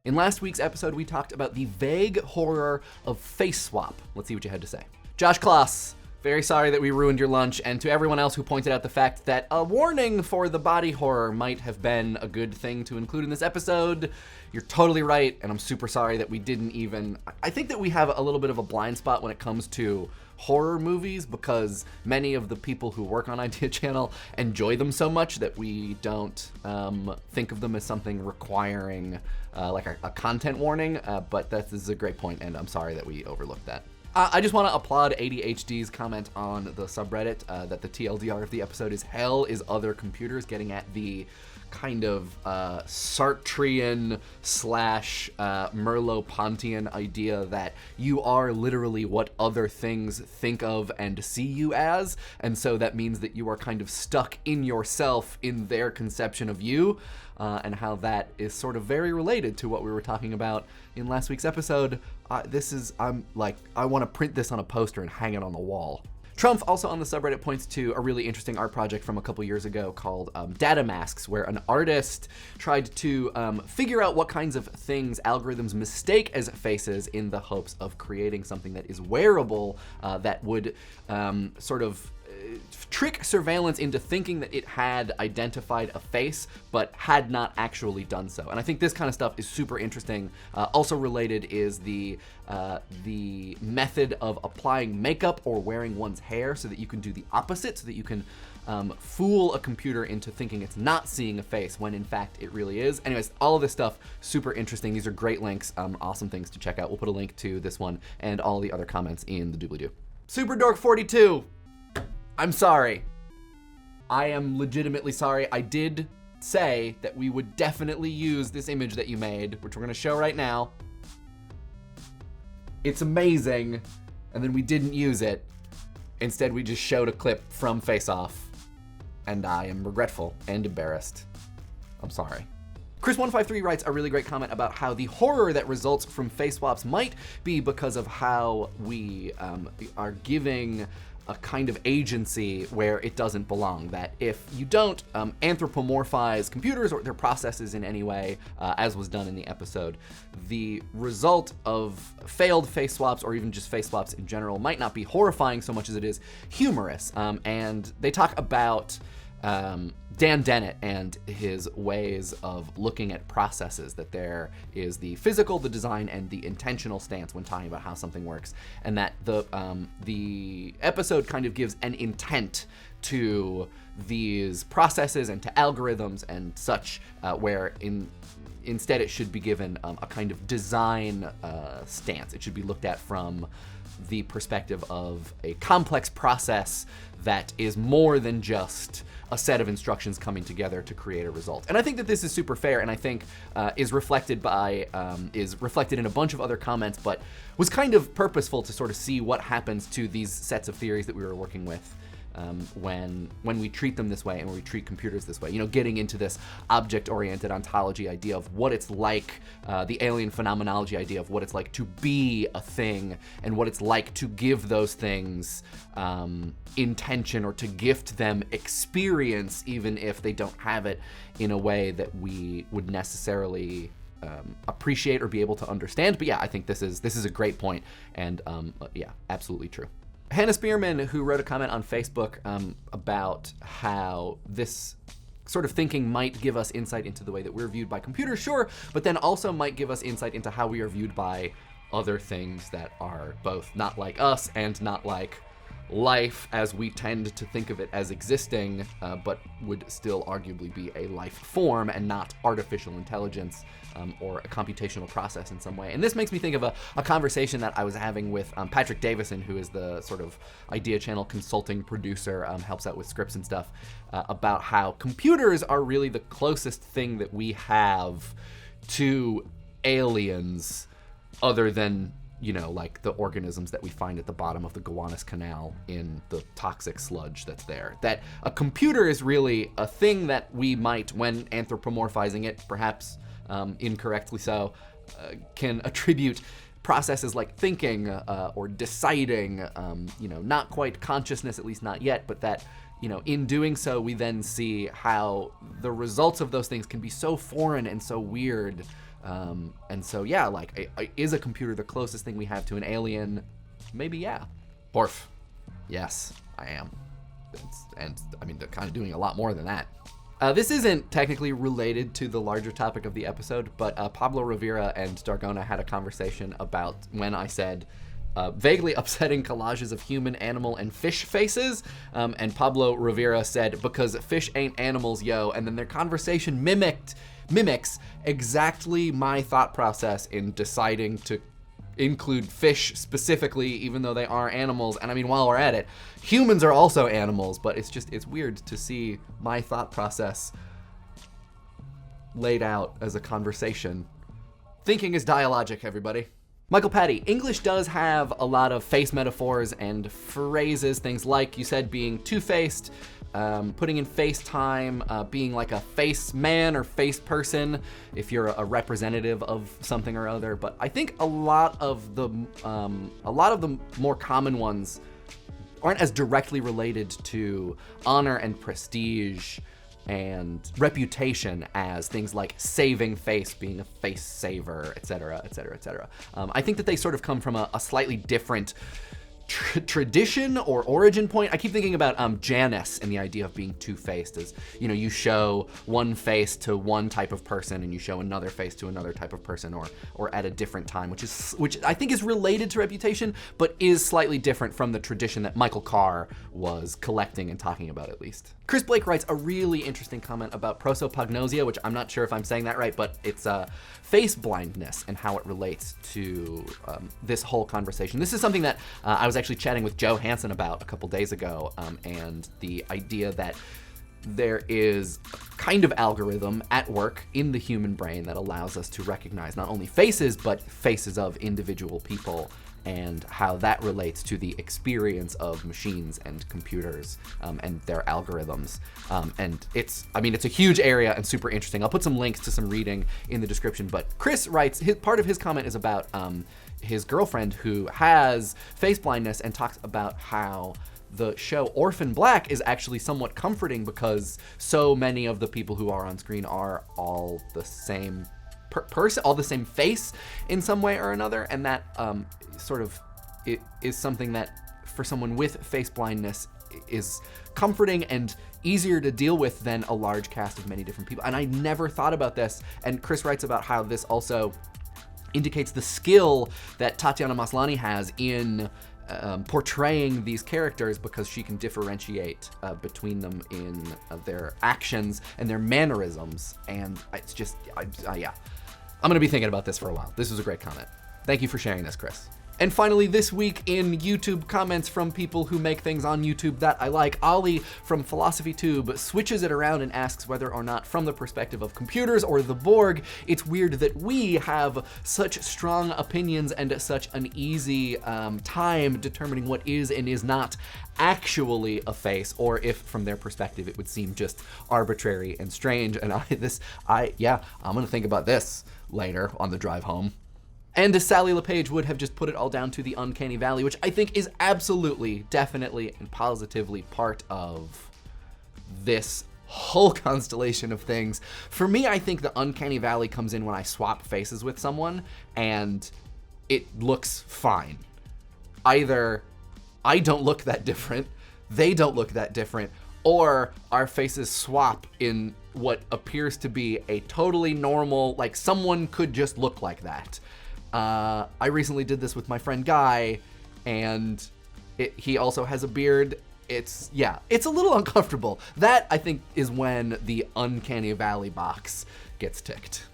In last week's episode, we talked about the vague horror of face swap. Let's see what you had to say. Josh Kloss, very sorry that we ruined your lunch, and to everyone else who pointed out the fact that a warning for the body horror might have been a good thing to include in this episode, you're totally right, and I'm super sorry that we didn't even... I think that we have a little bit of a blind spot when it comes to horror movies because many of the people who work on Idea Channel enjoy them so much that we don't think of them as something requiring like a content warning, but this is a great point, and I'm sorry that we overlooked that. I just want to applaud ADHD's comment on the subreddit that the TLDR of the episode is hell is other computers, getting at the kind of Sartrean slash Merleau-Pontian idea that you are literally what other things think of and see you as, and so that means that you are kind of stuck in yourself in their conception of you, and how that is sort of very related to what we were talking about in last week's episode. I want to print this on a poster and hang it on the wall. Trumf also on the subreddit points to a really interesting art project from a couple years ago called Data Masks, where an artist tried to figure out what kinds of things algorithms mistake as faces in the hopes of creating something that is wearable that would sort of trick surveillance into thinking that it had identified a face, but had not actually done so. And I think this kind of stuff is super interesting. Also related is the method of applying makeup or wearing one's hair so that you can do the opposite, so that you can fool a computer into thinking it's not seeing a face when in fact it really is. Anyways, all of this stuff, super interesting. These are great links, awesome things to check out. We'll put a link to this one and all the other comments in the doobly-doo. SuperDork42, I'm sorry. I am legitimately sorry. I did say that we would definitely use this image that you made, which we're gonna show right now. It's amazing, and then we didn't use it. Instead, we just showed a clip from Face Off, and I am regretful and embarrassed. I'm sorry. Chris153 writes a really great comment about how the horror that results from face swaps might be because of how we are giving a kind of agency where it doesn't belong. That if you don't anthropomorphize computers or their processes in any way, as was done in the episode, the result of failed face swaps or even just face swaps in general might not be horrifying so much as it is humorous. And they talk about Dan Dennett and his ways of looking at processes, that there is the physical, the design, and the intentional stance when talking about how something works, and that the episode kind of gives an intent to these processes and to algorithms and such, where instead it should be given a kind of design stance. It should be looked at from the perspective of a complex process that is more than just a set of instructions coming together to create a result. And I think that this is super fair, and I think is reflected in a bunch of other comments, but was kind of purposeful to sort of see what happens to these sets of theories that we were working with when we treat them this way and when we treat computers this way. You know, getting into this object-oriented ontology idea of what it's like, the alien phenomenology idea of what it's like to be a thing and what it's like to give those things intention or to gift them experience, even if they don't have it in a way that we would necessarily appreciate or be able to understand. But yeah, I think this is a great point, and yeah, absolutely true. Hannah Spierman, who wrote a comment on Facebook about how this sort of thinking might give us insight into the way that we're viewed by computers, sure, but then also might give us insight into how we are viewed by other things that are both not like us and not like life as we tend to think of it as existing, but would still arguably be a life form and not artificial intelligence or a computational process in some way. And this makes me think of a conversation that I was having with Patrick Davison, who is the sort of Idea Channel consulting producer, helps out with scripts and stuff, about how computers are really the closest thing that we have to aliens other than, you know, like the organisms that we find at the bottom of the Gowanus Canal in the toxic sludge that's there. That a computer is really a thing that we might, when anthropomorphizing it, perhaps incorrectly so, can attribute processes like thinking or deciding, you know, not quite consciousness, at least not yet, but that, you know, in doing so, we then see how the results of those things can be so foreign and so weird And so, yeah, like, is a computer the closest thing we have to an alien? Maybe, yeah. Hoarf. Yes, I am. And I mean, they're kind of doing a lot more than that. This isn't technically related to the larger topic of the episode, but Pablo Rovira and Dargona had a conversation about when I said vaguely upsetting collages of human, animal, and fish faces. And Pablo Rovira said, because fish ain't animals, yo. And then their conversation mimics exactly my thought process in deciding to include fish specifically, even though they are animals. And I mean, while we're at it, humans are also animals, but it's weird to see my thought process laid out as a conversation. Thinking is dialogic, everybody. Michael Pattie, English does have a lot of face metaphors and phrases, things like you said, being two-faced, putting in face time, being like a face man or face person if you're a representative of something or other. But I think a lot of the more common ones aren't as directly related to honor and prestige and reputation as things like saving face, being a face saver, etc., etc., etc. I think that they sort of come from a slightly different tradition or origin point. I keep thinking about Janus and the idea of being two-faced, as you know, you show one face to one type of person and you show another face to another type of person, or at a different time, which I think is related to reputation, but is slightly different from the tradition that Michael Carr was collecting and talking about, at least. Chris Blake writes a really interesting comment about prosopagnosia, which I'm not sure if I'm saying that right, but it's face blindness and how it relates to this whole conversation. This is something that I was actually chatting with Joe Hansen about a couple days ago, and the idea that there is a kind of algorithm at work in the human brain that allows us to recognize not only faces, but faces of individual people, and how that relates to the experience of machines and computers and their algorithms. And it's a huge area and super interesting. I'll put some links to some reading in the description, but Chris writes, part of his comment is about his girlfriend who has face blindness, and talks about how the show Orphan Black is actually somewhat comforting because so many of the people who are on screen are all the same person, all the same face in some way or another, and that it is something that for someone with face blindness is comforting and easier to deal with than a large cast of many different people. And I never thought about this, and Chris writes about how this also indicates the skill that Tatiana Maslany has in portraying these characters, because she can differentiate between them in their actions and their mannerisms. And it's just, yeah. I'm gonna be thinking about this for a while. This was a great comment. Thank you for sharing this, Chris. And finally, this week in YouTube comments from people who make things on YouTube that I like, Ollie from PhilosophyTube switches it around and asks whether or not, from the perspective of computers or the Borg, it's weird that we have such strong opinions and such an easy time determining what is and is not actually a face, or if from their perspective it would seem just arbitrary and strange. And I'm gonna think about this later on the drive home. And Sally LePage would have just put it all down to the uncanny valley, which I think is absolutely, definitely, and positively part of this whole constellation of things. For me, I think the uncanny valley comes in when I swap faces with someone and it looks fine. Either I don't look that different, they don't look that different, or our faces swap in what appears to be a totally normal, like someone could just look like that. I recently did this with my friend Guy, and he also has a beard. It's a little uncomfortable. That, I think, is when the uncanny valley box gets ticked.